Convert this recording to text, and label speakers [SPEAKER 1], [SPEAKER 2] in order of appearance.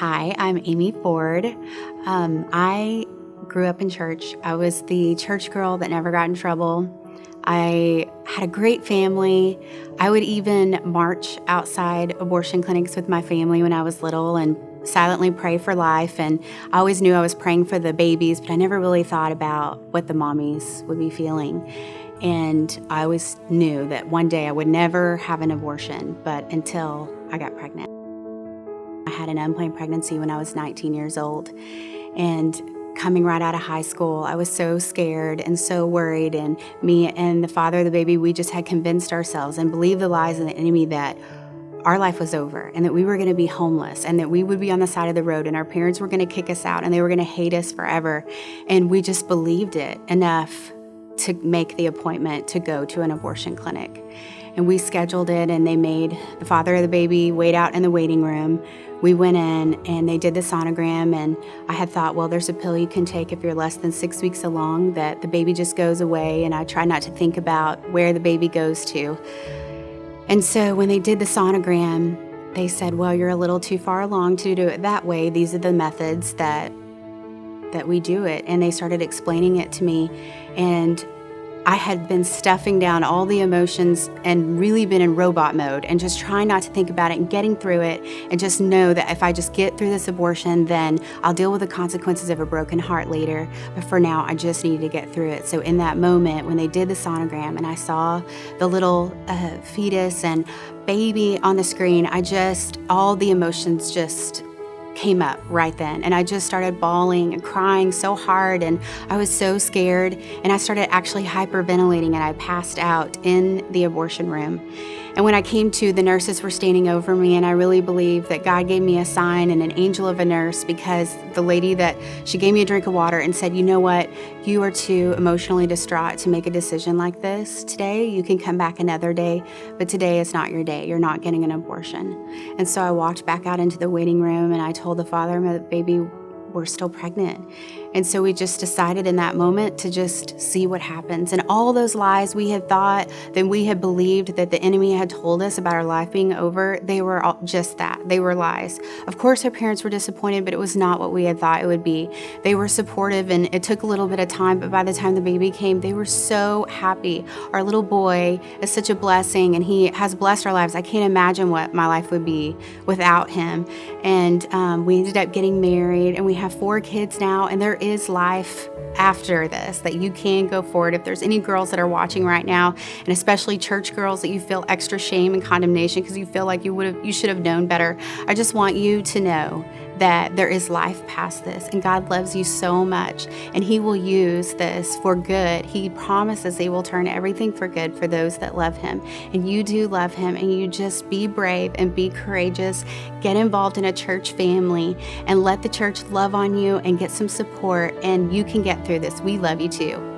[SPEAKER 1] Hi, I'm Amy Ford. I grew up in church. I was the church girl that never got in trouble. I had a great family. I would even march outside abortion clinics with my family when I was little and silently pray for life. And I always knew I was praying for the babies, but I never really thought about what the mommies would be feeling. And I always knew that one day I would never have an abortion, but until I got pregnant. I had an unplanned pregnancy when I was 19 years old, and coming right out of high school, I was so scared and so worried, and me and the father of the baby, we just had convinced ourselves and believed the lies of the enemy that our life was over and that we were going to be homeless and that we would be on the side of the road and our parents were going to kick us out and they were going to hate us forever. And we just believed it enough to make the appointment to go to an abortion clinic. And we scheduled it, and they made the father of the baby wait out in the waiting room. We went in and they did the sonogram, and I had thought, well, there's a pill you can take if you're less than 6 weeks along that the baby just goes away, and I try not to think about where the baby goes to. And so when they did the sonogram, they said, well, you're a little too far along to do it that way. These are the methods that we do it. And they started explaining it to me, and I had been stuffing down all the emotions and really been in robot mode and just trying not to think about it and getting through it and just know that if I just get through this abortion, then I'll deal with the consequences of a broken heart later. But for now, I just needed to get through it. So in that moment, when they did the sonogram and I saw the little fetus and baby on the screen, all the emotions just came up right then, and I just started bawling and crying so hard, and I was so scared, and I started actually hyperventilating, and I passed out in the abortion room. And when I came to, the nurses were standing over me, and I really believe that God gave me a sign and an angel of a nurse, because the lady she gave me a drink of water and said, you know what, you are too emotionally distraught to make a decision like this today. You can come back another day, but today is not your day. You're not getting an abortion. And so I walked back out into the waiting room, and I told the father, my baby, we're still pregnant. And so we just decided in that moment to just see what happens. And all those lies we had thought, that we had believed that the enemy had told us about our life being over, they were all just that. They were lies. Of course, our parents were disappointed, but it was not what we had thought it would be. They were supportive, and it took a little bit of time, but by the time the baby came, they were so happy. Our little boy is such a blessing, and he has blessed our lives. I can't imagine what my life would be without him. And we ended up getting married, and we have 4 kids now, and there is life after this, that you can go forward. If there's any girls that are watching right now, and especially church girls, that you feel extra shame and condemnation because you feel like you should have known better, I just want you to know that there is life past this, and God loves you so much, and He will use this for good. He promises He will turn everything for good for those that love Him, and you do love Him, and you just be brave and be courageous. Get involved in a church family and let the church love on you and get some support, and you can get through this. We love you too.